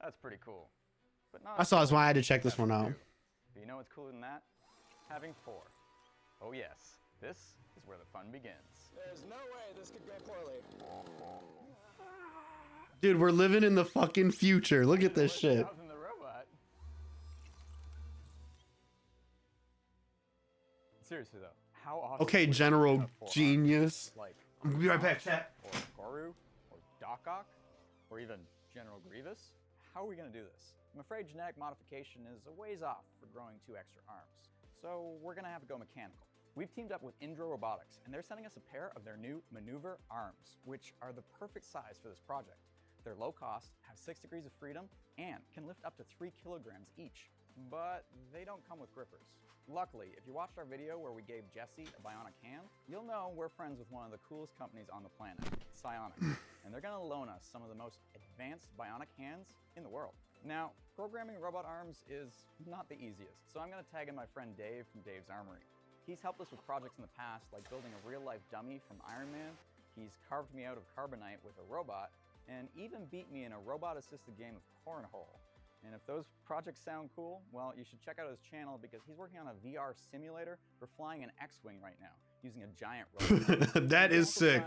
That's pretty cool. But I saw this one. I had to check this one out. But you know what's cooler than that? Having 4. Oh yes, this is where the fun begins. There's no way this could go poorly. Dude, we're living in the fucking future. Look at this shit. The robot. Seriously though, how awesome. Okay, would General have 4 Genius. like I'm gonna be right back, chat. or Goru, or Doc Ock, or even General Grievous? How are we gonna do this? I'm afraid genetic modification is a ways off for growing 2 extra arms. So we're gonna have to go mechanical. We've teamed up with Indra Robotics, and they're sending us a pair of their new maneuver arms, which are the perfect size for this project. They're low cost, have 6 degrees of freedom, and can lift up to 3 kilograms each. But they don't come with grippers. Luckily, if you watched our video where we gave Jesse a bionic hand, you'll know we're friends with one of the coolest companies on the planet, Psionic, and they're gonna loan us some of the most advanced bionic hands in the world. Now, programming robot arms is not the easiest, so I'm gonna tag in my friend Dave from Dave's Armory. He's helped us with projects in the past, like building a real-life dummy from Iron Man. He's carved me out of carbonite with a robot, and even beat me in a robot-assisted game of cornhole. And if those projects sound cool, well, you should check out his channel because he's working on a VR simulator for flying an X-Wing right now, using a giant robot. That is sick.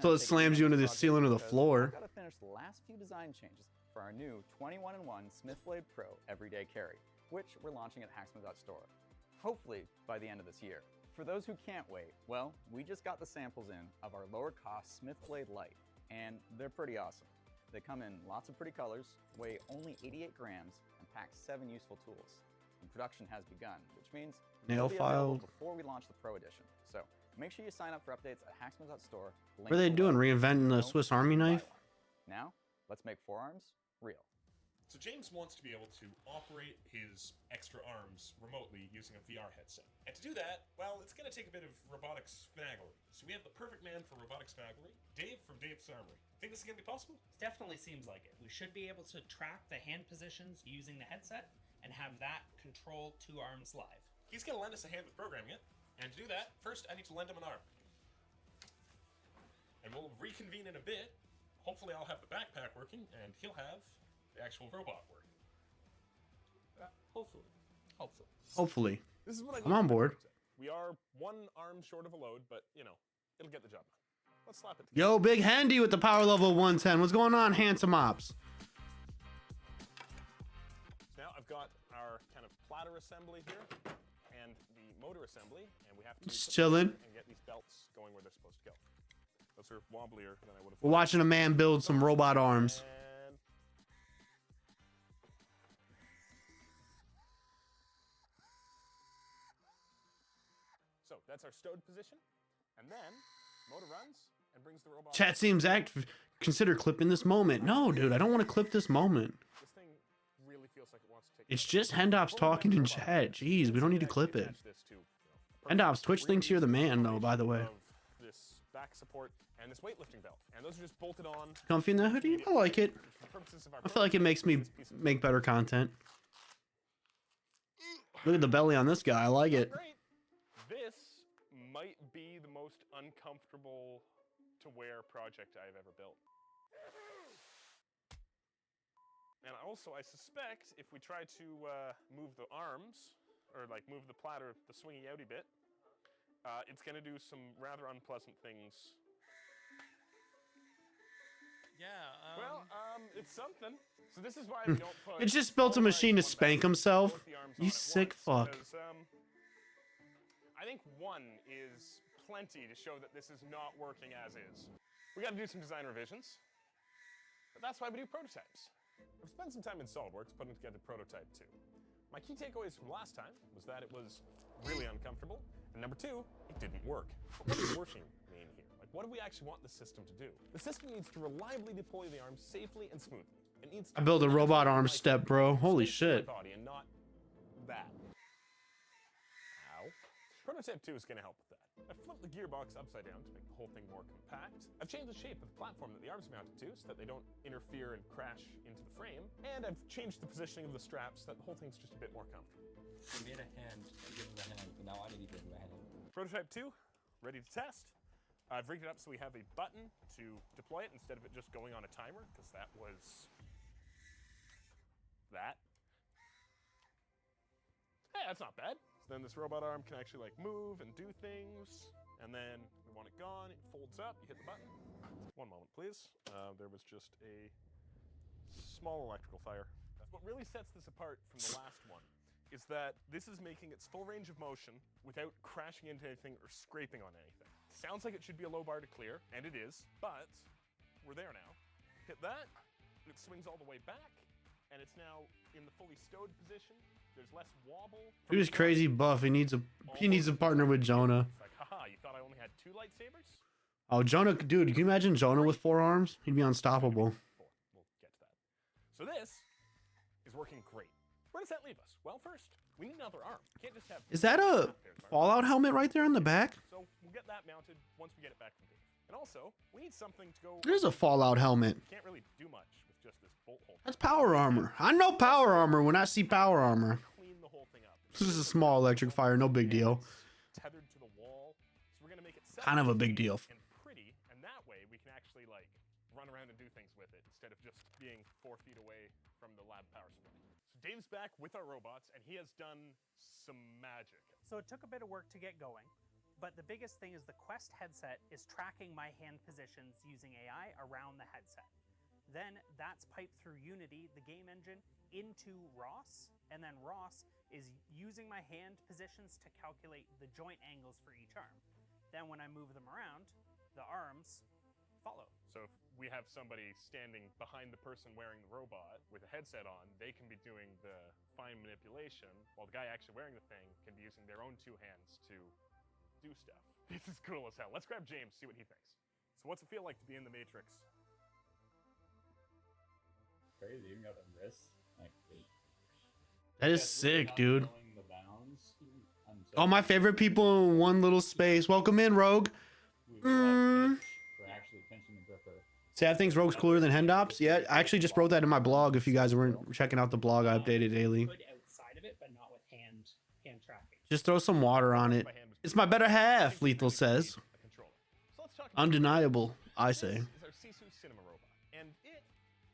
So it slams you into the ceiling of the floor. I've got to finish the last few design changes for our new 21-in-1 Smithblade Pro Everyday Carry, which we're launching at Hacksmith.store. Hopefully by the end of this year. For those who can't wait, well, we just got the samples in of our lower cost Smithblade Lite, and they're pretty awesome. They come in lots of pretty colors, weigh only 88 grams, and pack 7 useful tools. And production has begun, which means Nail they'll be available file. before we launch the Pro Edition. So make sure you sign up for updates at Hacksmith.store. What are they doing? Reinventing the Swiss Army knife? Now, let's make forearms real. So James wants to be able to operate his extra arms remotely using a VR headset. And to do that, well, it's going to take a bit of robotics finaglery. So we have the perfect man for robotics finaglery, Dave from Dave's Armory. Think this is going to be possible? Definitely seems like it. We should be able to track the hand positions using the headset and have that control 2 arms live. He's going to lend us a hand with programming it. And to do that, first I need to lend him an arm. And we'll reconvene in a bit. Hopefully I'll have the backpack working and he'll have the actual robot working. Hopefully. Hopefully. This is what I I'm on board. We are 1 arm short of a load, but you know, it'll get the job done. Let's slap it together. Yo, Big Handy with the power level 110. What's going on, handsome ops? So now I've got our kind of platter assembly here and the motor assembly, and we have to Just chilling. and get these belts going where they're supposed to go. Those are wobblier than I would have. We're watching a man build some robot arms. And so that's our stowed position, and then motor runs and brings the robot. Chat seems active. Consider clipping this moment. No, dude, I don't want to clip this moment. This thing really feels like it wants to take. It's just Hendops talking in chat. Jeez, we don't need to clip it. Hendops, Twitch thinks you're the man, though, by the way. This back support and this weightlifting belt, and those are just bolted on. Comfy in that hoodie? I like it. For the purposes of our I feel like it makes me make better content. Look at the belly on this guy. I like it. Great. This might be the most uncomfortable to wear project I've ever built. And also, I suspect if we try to move the arms, or like move the platter, the swingy outy bit, it's going to do some rather unpleasant things. Well, it's something. So this is why we don't put. It just built a all machine to eyes on spank both himself. the arms You on at sick once, fuck. because, I think 1 is plenty to show that this is not working as is. We got to do some design revisions, but that's why we do prototypes. I've spent some time in SolidWorks putting together prototype 2. My key takeaways from last time was that it was really uncomfortable, and number 2, it didn't work. But what does working mean here? Like, what do we actually want the system to do? The system needs to reliably deploy the arms safely and smoothly. It needs to I built a robot arm step, bro. Holy shit. body and not that. Ow. Prototype 2 is going to help with that. I flipped the gearbox upside down to make the whole thing more compact. I've changed the shape of the platform that the arms are mounted to so that they don't interfere and crash into the frame. And I've changed the positioning of the straps so that the whole thing's just a bit more comfortable. He made a hand, I gave him a hand, but now I need to give him a hand. Prototype 2, ready to test. I've rigged it up so we have a button to deploy it instead of it just going on a timer, because that was that's not bad. So then this robot arm can actually like move and do things. And then we want it gone, it folds up, you hit the button. One moment, please. There was just a small electrical fire. What really sets this apart from the last one is that this is making its full range of motion without crashing into anything or scraping on anything. Sounds like it should be a low bar to clear, and it is, but we're there now. Hit that, it swings all the way back, and it's now in the fully stowed position. There's less wobble. Dude is crazy buff. He needs a partner with Jonah. It's like, haha, you thought I only had 2 lightsabers? Oh, Jonah, dude, can you imagine Jonah with 4 arms? He'd be unstoppable. We'll get to that. So this is working great. Where does that leave us? Well, first, we need another arm. Can't just have. Is that a Fallout helmet right there in the back? So we'll get that mounted once we get it back from Dave. And also, we need something to go. There's a Fallout helmet. Can't really do much with just this bolt hole. That's power armor. I know power armor when I see power armor. Clean the whole thing up. This is a small electric fire, no big deal. It's tethered to the wall, so we're gonna make it Kind of a big deal. and pretty, and that way we can actually like run around and do things with it instead of just being 4 feet away from the lab power supply. So Dave's back with our robots, and he has done some magic. So it took a bit of work to get going, but the biggest thing is the Quest headset is tracking my hand positions using AI around the headset. Then that's piped through Unity, the game engine, into ROS, and then ROS is using my hand positions to calculate the joint angles for each arm. Then when I move them around, the arms follow. So if we have somebody standing behind the person wearing the robot with a headset on, they can be doing the fine manipulation, while the guy actually wearing the thing can be using their own 2 hands to do stuff. This is cool as hell. Let's grab James, see what he thinks. So what's it feel like to be in the Matrix? Crazy, you got a wrist. Like, That is sick, dude. knowing the bounds, I'm so All my favorite people in one little space. Welcome in, Rogue. we realized we're actually pinching the gripper. Say I think Rogue's cooler than Hendops. Yeah, I actually just wrote that in my blog. If you guys weren't checking out the blog, I updated daily. Good outside of it, but not with hand tracking. Just throw some water on it. It's my better half, Lethal says. A controller. So let's talk about Undeniable, I say. This is our Sisu Cinema robot, and it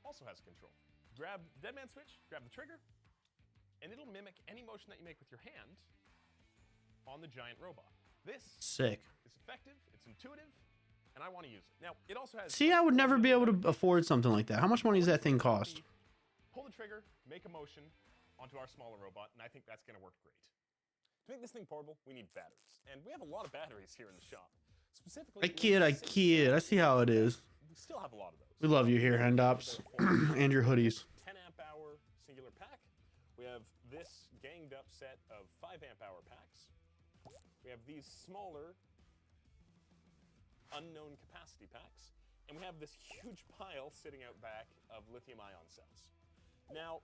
also has a control. Grab the dead man switch, grab the trigger, and it'll mimic any motion that you make with your hand on the giant robot. This Sick. is effective, it's intuitive, and I want to use it. Now, it also has... See, I would never be able to afford something like that. How much money does that thing cost? Pull the trigger, make a motion onto our smaller robot, and I think that's going to work great. To make this thing portable, we need batteries. And we have a lot of batteries here in the shop. Specifically, I kid. I see how it is. we still have a lot of those. We love you here, Hendops. And your hoodies. 10 amp hour singular pack. We have this ganged up set of 5 amp hour packs. We have these smaller unknown capacity packs. And we have this huge pile sitting out back of lithium ion cells. Now,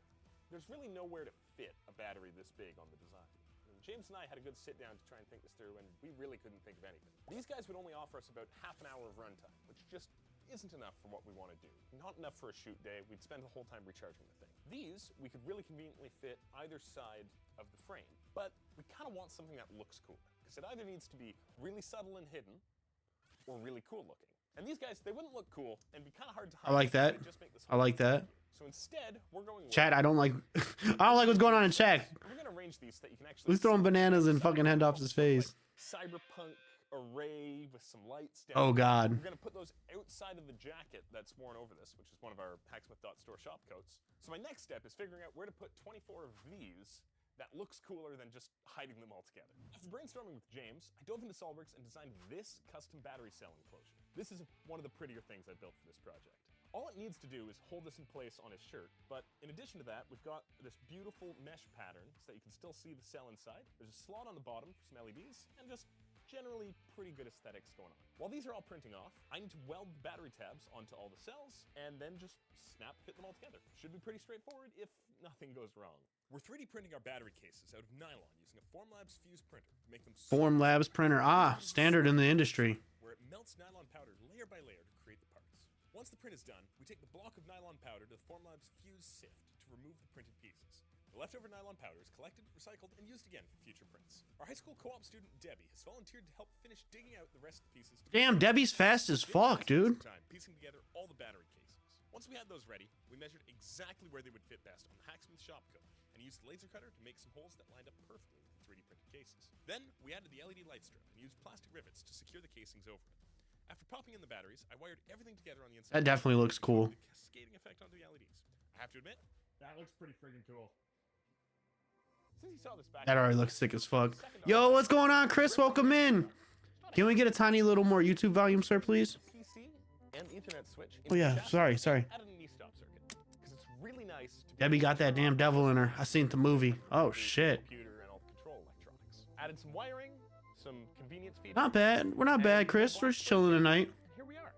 there's really nowhere to fit a battery this big on the design. James and I had a good sit down to try and think this through, and we really couldn't think of anything. These guys would only offer us about half an hour of runtime, which just isn't enough for what we want to do. Not enough for a shoot day. We'd spend the whole time recharging the thing. These, we could really conveniently fit either side of the frame, but we kind of want something that looks cool, because it either needs to be really subtle and hidden, or really cool looking. And these guys, they wouldn't look cool and be kind of hard to hide. I like that. They'd just make this I like that. So instead, we're going with... Chat, I don't like what's going on in chat. We're going to arrange these so that you can actually... Who's throwing bananas in fucking Hendops' face? Cyberpunk array with some lights down. Oh, God. We're going to put those outside of the jacket that's worn over this, which is one of our Hacksmith.store shop coats. So my next step is figuring out where to put 24 of these that looks cooler than just hiding them all together. After brainstorming with James, I dove into SolidWorks and designed this custom battery cell enclosure. This is one of the prettier things I built for this project. All it needs to do is hold this in place on his shirt, but in addition to that, we've got this beautiful mesh pattern so that you can still see the cell inside. There's a slot on the bottom for some LEDs, and just generally pretty good aesthetics going on. While these are all printing off, I need to weld the battery tabs onto all the cells, and then just fit them all together. Should be pretty straightforward if nothing goes wrong. We're 3D printing our battery cases out of nylon using a Formlabs fuse printer to make them Formlabs printer. Standard in the industry. where it melts nylon powder layer by layer to create the parts. Once the print is done, we take the block of nylon powder to the Formlabs fuse sift to remove the printed pieces. The leftover nylon powder is collected, recycled, and used again for future prints. Our high school co-op student Debbie has volunteered to help finish digging out the rest of the pieces. Damn, Debbie's fast as fuck, dude. Time piecing together all the battery cases. Once we had those ready, we measured exactly where they would fit best on the Hacksmith shop code and used the laser cutter to make some holes that lined up perfectly with the 3D printed cases. Then we added the LED light strip and used plastic rivets to secure the casings over it. After popping in the batteries, I wired everything together on the inside. That definitely looks cool. The cascading effect onto the LEDs. I have to admit, That looks pretty friggin' cool. Since you saw this back, That already looks sick as fuck. Yo, what's going on, Chris? Welcome in. Can we get a tiny little more YouTube volume, sir, please? PC and Ethernet switch. Oh yeah, sorry. Added an e-stop circuit because it's really nice to be Debbie able got to that turn damn on devil in her. the I seen the movie. Oh the shit. computer and all the control electronics. Added some wiring, some convenience features. Not bad. We're not bad, Chris. We're just chilling tonight. And here we are.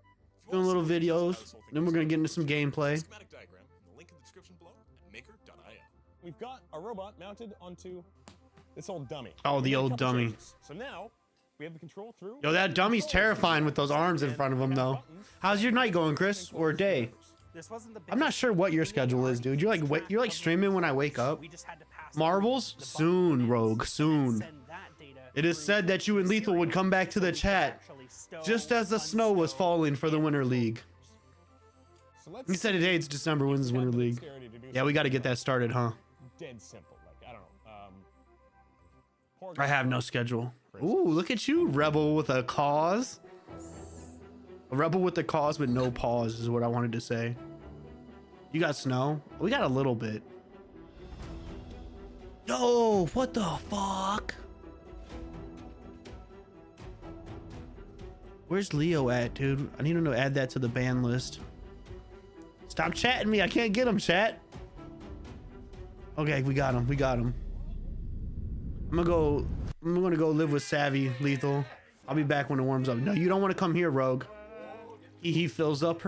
Doing little videos. Then we're gonna get into some gameplay. schematic diagram in the link in the description below at maker.io. We've got a robot mounted onto this old dummy. Oh, We the made a old couple dummy. changes. So now we have the control through. Yo, that dummy's terrifying with those arms in front of him, though. How's your night going, Chris? Or day? This wasn't the I'm not sure what your schedule is, dude. You're like streaming when I wake up. We just had to pass Marbles? the Soon, button Rogue, soon. send that data It is through said that you and the Lethal would serial come back to the so we could chat actually stow, just as the snow was unstow, falling for the and Winter control League. So let's You said today it's December. When's the Winter League? Yeah, we got to get that started, huh? Dead simple. Like, I don't know. Poor I have no schedule. Ooh, look at you, rebel with a cause. A rebel with a cause with no pause is what I wanted to say. You got snow? We got a little bit. Yo, what the fuck? Where's Leo at, dude? I need him to add that to the ban list. Stop chatting me. I can't get him, chat. Okay, we got him. We got him. I'm gonna go live with Savvy, Lethal. I'll be back when it warms up. No, you don't want to come here, Rogue. He fills up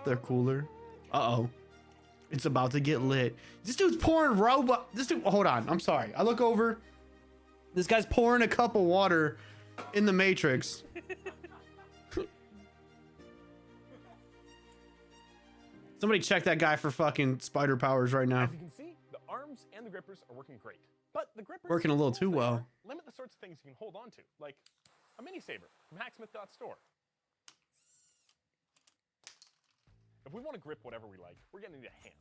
their cooler. Uh-oh. It's about to get lit. This dude's pouring this dude, hold on. I'm sorry. I look over. This guy's pouring a cup of water in the Matrix. Somebody check that guy for fucking spider powers right now. As you can see, the arms and the grippers are working great. But the grippers Working a little too well. limit the sorts of things you can hold on to, like a mini saber from Hacksmith.store. If we want to grip whatever we like, we're going to need a hand.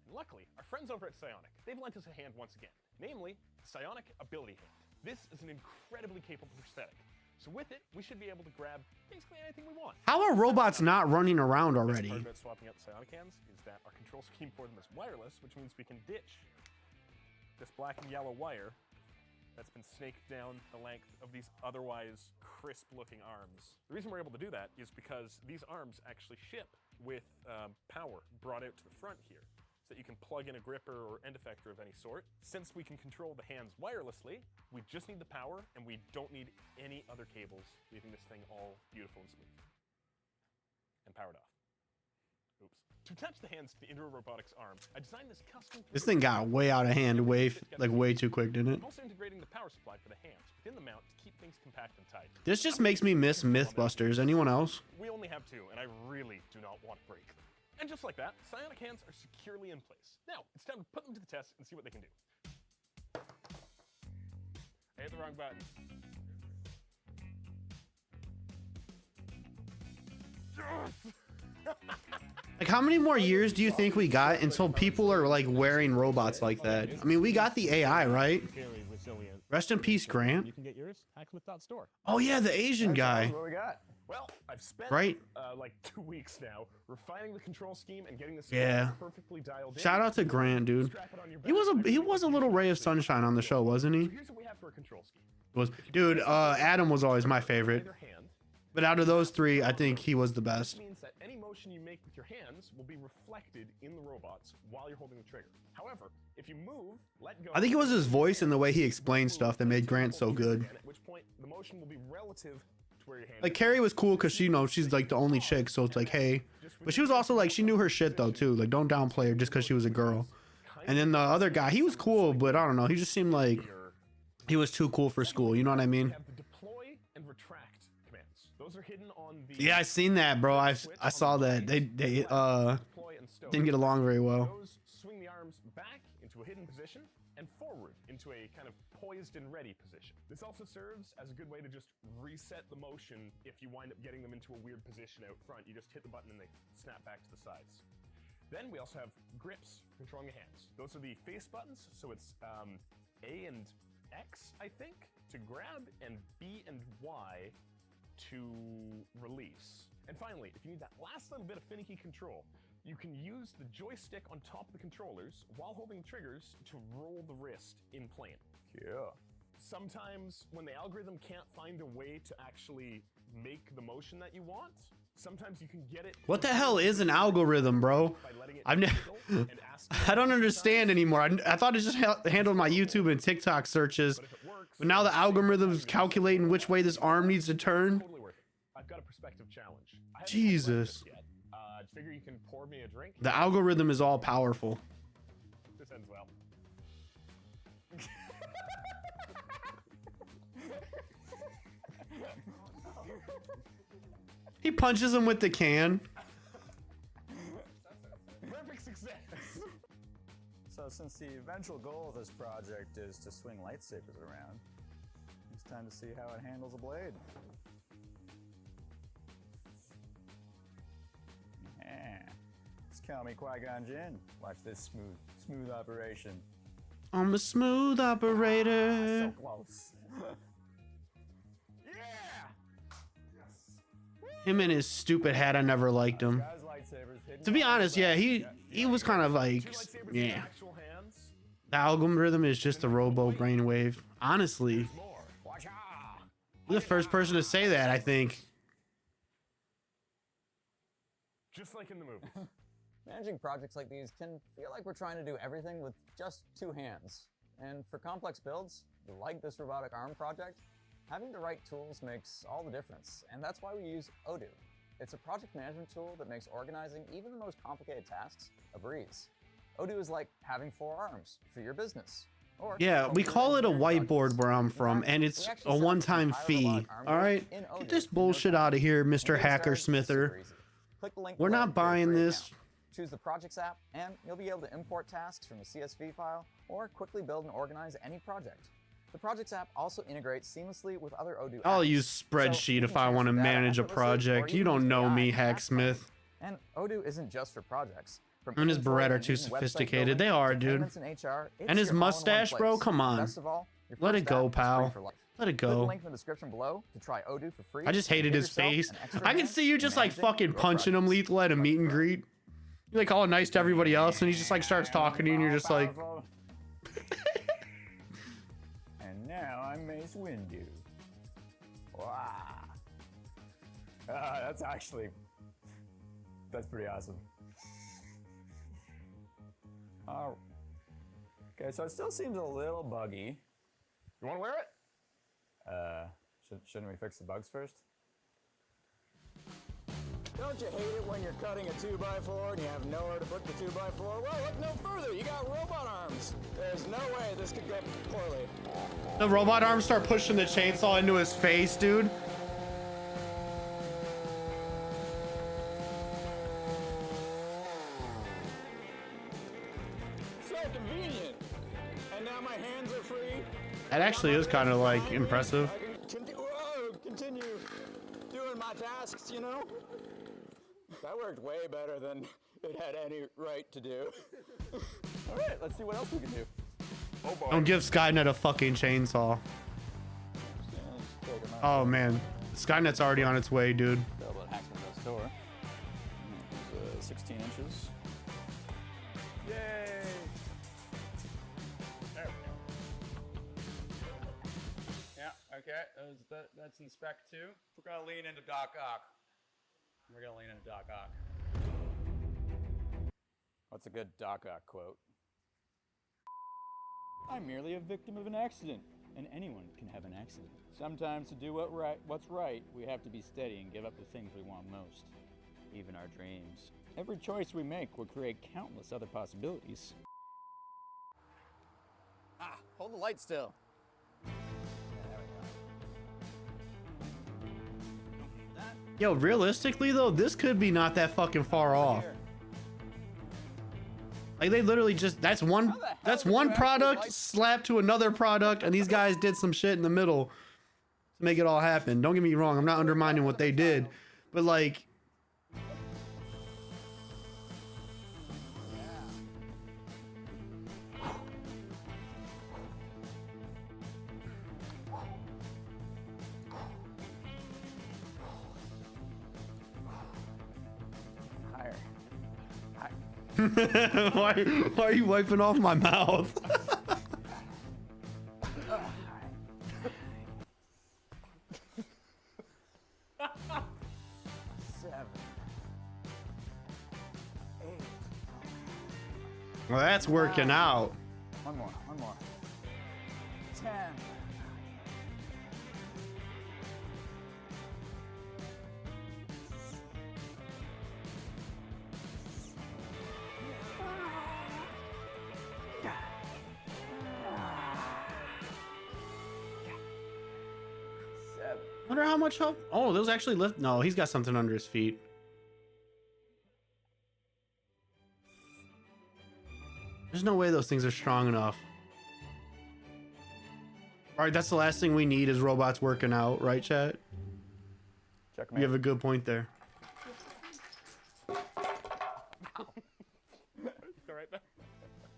And luckily, our friends over at Psionic, they've lent us a hand once again, namely the Psionic Ability Hand. This is an incredibly capable prosthetic. So with it, we should be able to grab basically anything we want. How are robots not running around The already? best part about swapping out the Psionic hands is that our control scheme for them is wireless, which means we can ditch this black and yellow wire that's been snaked down the length of these otherwise crisp-looking arms. The reason we're able to do that is because these arms actually ship with power brought out to the front here, so that you can plug in a gripper or end effector of any sort. Since we can control the hands wirelessly, we just need the power, and we don't need any other cables, leaving this thing all beautiful and smooth. And powered off. Oops. To attach the hands to the Indoor Robotics arm, I designed this custom... This thing got way out of hand, way too quick, didn't it? I'm also integrating the power supply for the hands within the mount to keep things compact and tight. This just makes me miss Mythbusters. Anyone else? We only have two, and I really do not want to break them. And just like that, Psionic hands are securely in place. Now, it's time to put them to the test and see what they can do. I hit the wrong button. Like, how many more years do you think we got until people are like wearing robots like that? I mean, we got the AI, right? Very resilient. Rest in peace, Grant. You can get yours, Hacksmith.store. Oh yeah, the Asian guy. What we got? Well, I've spent Right? like 2 weeks now refining the control scheme and getting this Yeah. perfectly dialed in. Shout out to Grant, dude. Strap it on your He back. was a little ray of sunshine on the show, wasn't he? So here's what we have for a control scheme. Dude, Adam was always my favorite. Either hand. But out of those three, I think he was the This best. means that any motion you make with your hands will be reflected in the robots while you're holding the trigger. However, if you move, let go. I think it was his voice and the way he explained stuff that made Grant so good. At which point the motion will be relative to where your hand Like is. Carrie was cool because she's like the only chick, so it's like, hey. But she was also like, she knew her shit though too. Like, don't downplay her just because she was a girl. And then the other guy, he was cool, but I don't know. He just seemed like he was too cool for school. You know what I We mean? have the deploy and retract commands. Those are hidden on the Yeah, I seen that, bro. I saw that. They deploy and stow. didn't get along very well. Those swing the arms back into a hidden position and forward into a kind of poised and ready position. This also serves as a good way to just reset the motion if you wind up getting them into a weird position out front. You just hit the button and they snap back to the sides. Then we also have grips for controlling the hands. Those are the face buttons, so it's A and X, I think, to grab, and B and Y to release. And finally, if you need that last little bit of finicky control, you can use the joystick on top of the controllers while holding the triggers to roll the wrist in plane. Yeah. Sometimes when the algorithm can't find a way to actually make the motion that you want, sometimes you can get it. What the hell is an algorithm, bro? I don't understand anymore. I thought it just handled my YouTube and TikTok searches, but now the algorithm is calculating which way this arm needs to turn. Totally worth it. I've got a perspective challenge. I haven't Jesus. yet. Figure you can pour me a drink. The algorithm is all powerful. This ends well. He punches him with the can. Perfect success. So since the eventual goal of this project is to swing lightsabers around, it's time to see how it handles a blade. Yeah. Just call me Qui-Gon Jinn. Watch this smooth operation. I'm a smooth operator. So close. Him and his stupid hat, I never liked him. Guys, lightsabers hidden To be behind honest, the yeah, back. he was kind of like, Lightsabers in yeah. actual hands. The algorithm is just a robo brainwave. Honestly, More. Watch out! you're the first person to say that, I think. Just like in the movie. Managing projects like these can feel like we're trying to do everything with just 2 hands. And for complex builds, like this robotic arm project, having the right tools makes all the difference. And that's why we use Odoo. It's a project management tool that makes organizing even the most complicated tasks a breeze. Odoo is like having 4 arms for your business. Or Yeah, we call it a whiteboard where I'm from, and it's a one-time fee. All right, get this bullshit out of here, Mr. Hacksmither. We're not buying this. Choose the Projects app, and you'll be able to import tasks from a CSV file or quickly build and organize any project. The Projects app also integrates seamlessly with other Odoo apps. I'll use spreadsheet if I want to manage a project. You don't know me, Hacksmith. And Odoo isn't just for projects. From And his inventory Beretta and too even website sophisticated. building They are, to dude. payments and HR, it's And his your all-in-one mustache, bro, place. come on. Best of all, your Let first it go, app is free pal. for life. Let it Click the go. link in the description below to try Odoo for free. I just hated Give his yourself face. an extra I can hand see you just like managing fucking your punching him, projects. lethal at a meet and greet. You're like all nice to everybody else, and he just like starts talking to you, and you're just like, And now I'm Mace Windu. Wow. That's pretty awesome. Oh. Okay, so it still seems a little buggy. You want to wear it? Shouldn't we fix the bugs first? Don't you hate it when you're cutting a 2x4 and you have nowhere to put the 2x4? Well, look no further. You got robot arms. There's no way this could go poorly. the robot arms start pushing the chainsaw into his face, dude. So convenient. And now my hands are free. That actually is kind of like impressive. I can continue doing my tasks, you know? That worked way better than it had any right to do. All right, let's see what else we can do. Oh boy. Don't give Skynet a fucking chainsaw. Oh man, Skynet's already on its way, dude. Available at Hacksmith store. 16 inches. Yay! There we go. Yeah, okay. That's in spec 2. We're gonna lean into Doc Ock. What's a good Doc Ock quote? I'm merely a victim of an accident, and anyone can have an accident. Sometimes to do what's right, we have to be steady and give up the things we want most, even our dreams. Every choice we make will create countless other possibilities. Ah, hold the light still. Yo, realistically though, this could be not that fucking far off. Like they literally just that's one product slapped to another product, and these guys did some shit in the middle to make it all happen. Don't get me wrong, I'm not undermining what they did, but like why are you wiping off my mouth? 7, 8. Well, that's working out. One more. 10. Wonder how much help. Oh, those actually lift. No, he's got something under his feet. There's no way those things are strong enough. All right, that's the last thing we need is robots working out, right, chat? Checkmate. You have a good point there.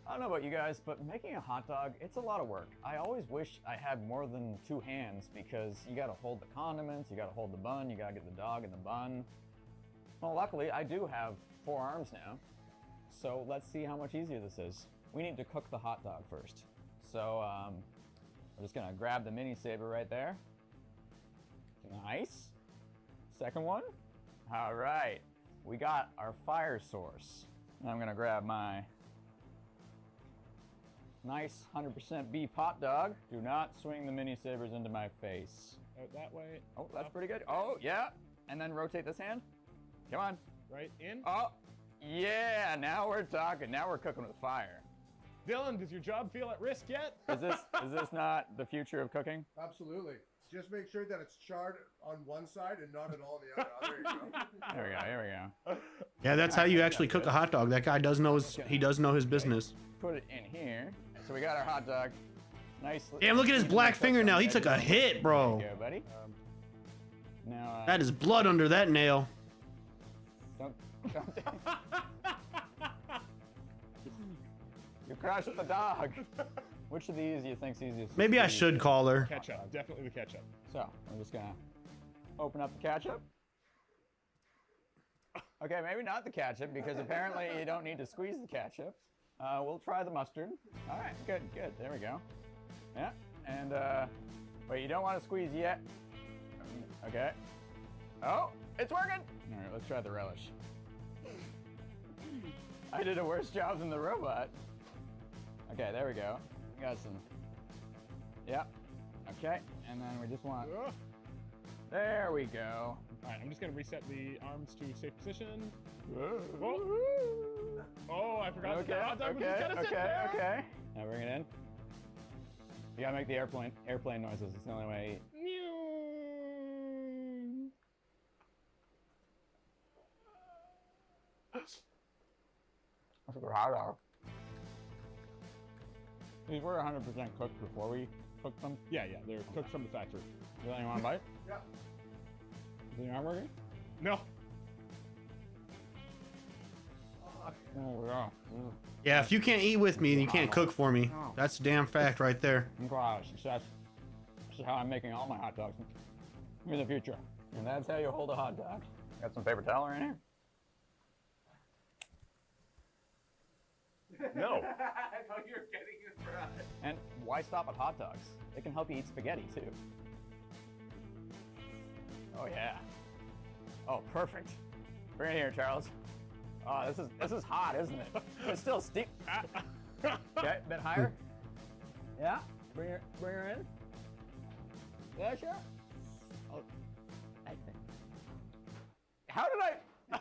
I don't know about you guys, but making a hot dog, it's a lot of work. I always wish I had more than 2 hands because you gotta hold the condiments, you gotta hold the bun, you gotta get the dog in the bun. Well, luckily, I do have 4 arms now. So let's see how much easier this is. We need to cook the hot dog first. So we're just gonna grab the mini saber right there. Nice. Second one. All right, we got our fire source. And I'm gonna grab my nice 100% beef hot dog. Do not swing the mini sabers into my face. Out that way. Oh, that's pretty good. Oh, yeah. And then rotate this hand. Come on. Right in. Oh, yeah. Now we're talking. Now we're cooking with fire. Dylan, does your job feel at risk yet? Is this not the future of cooking? Absolutely. Just make sure that it's charred on one side and not at all on the other. Oh, there you go. There we go. Here we go. Yeah, that's how you actually cook a hot dog. That guy does know he does know his business. Put it in here. So we got our hot dog. Nice. Damn, look at his black fingernail. He took a hit, bro. There you go, buddy. Now. That is blood under that nail. Don't. You crushed the dog. Which of these do you think's easiest? Maybe I should call her. Ketchup. Definitely the ketchup. So we're just gonna open up the ketchup. Okay, maybe not the ketchup because apparently you don't need to squeeze the ketchup. We'll try the mustard. All right, good. There we go. Yeah, and wait, you don't want to squeeze yet. Okay. Oh, it's working. All right, let's try the relish. I did a worse job than the robot. Okay, there we go. We got some. Yeah. Okay, and then we just want. There we go. All right, I'm just gonna reset the arms to safe position. Oh, I forgot. Okay, that the hot dog was just gonna sit there. okay. Now bring it in. You gotta make the airplane noises. It's the only way. That's a good hot dog. These were 100% cooked before we cooked them. Yeah, they're cooked from the factory. You want to bite? Yeah. Is it not working? No. Oh, yeah. Yeah, if you can't eat with me, you can't cook for me. That's a damn fact right there. Wow, success. This is how I'm making all my hot dogs in the future. And that's how you hold a hot dog. Got some paper towel in here? No. I thought you were getting it right. And why stop at hot dogs? They can help you eat spaghetti too. Oh yeah. Oh, perfect. Bring it here, Charles. Oh, this is hot, isn't it? It's still steep. Okay, a bit higher. Yeah. Bring her in. Yeah, sure. Oh, I think. How did I?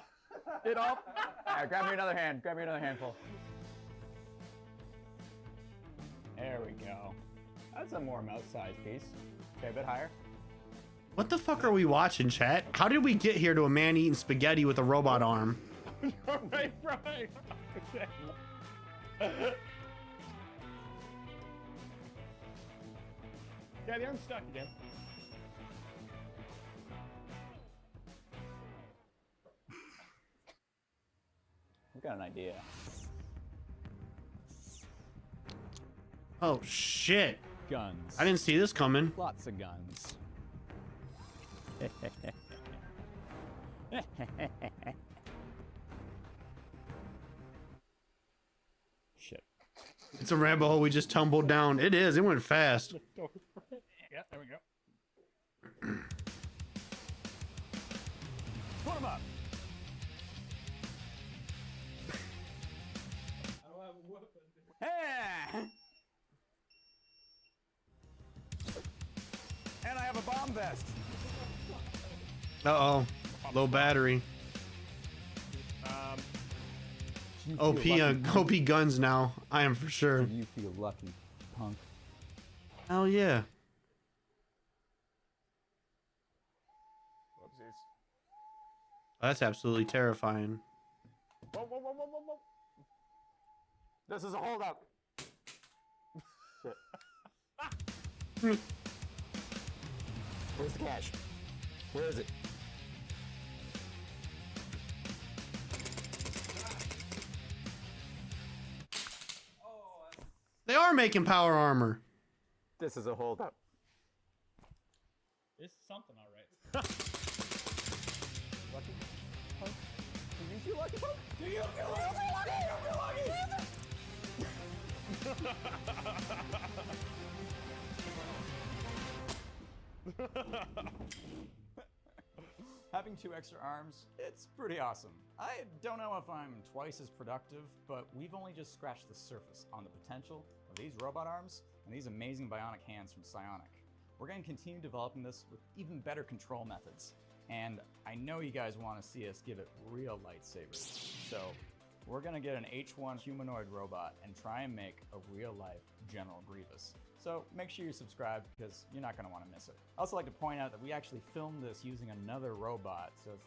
It all. All right, grab me another hand. Grab me another handful. There we go. That's a more mouth-sized piece. Okay, a bit higher. What the fuck are we watching, chat? How did we get here to a man eating spaghetti with a robot arm? right. Okay. Yeah, the arm's stuck again. I've got an idea. Oh shit. Guns. I didn't see this coming. Lots of guns. Shit. It's a rabbit hole we just tumbled down. It is. It went fast. Yeah, there we go. Put him up. Hey! And I have a bomb vest. Uh-oh. Low battery. OP guns now. I am for sure. You feel lucky, punk. Hell yeah. Whoopsies. That's absolutely terrifying. Whoa, whoa, whoa, whoa, whoa, whoa. This is a holdup. Where's the cash? Where is it? They are making power armor. This is a holdup. It's something, all right. Lucky Punk? Do you feel lucky, Punk? Do you feel lucky? You feel lucky? Having 2 extra arms, it's pretty awesome. I don't know if I'm twice as productive, but we've only just scratched the surface on the potential of these robot arms and these amazing bionic hands from Psionic. We're going to continue developing this with even better control methods. And I know you guys want to see us give it real lightsabers. So we're going to get an H1 humanoid robot and try and make a real-life General Grievous. So make sure you subscribe because you're not going to want to miss it. I also like to point out that we actually filmed this using another robot, so it's like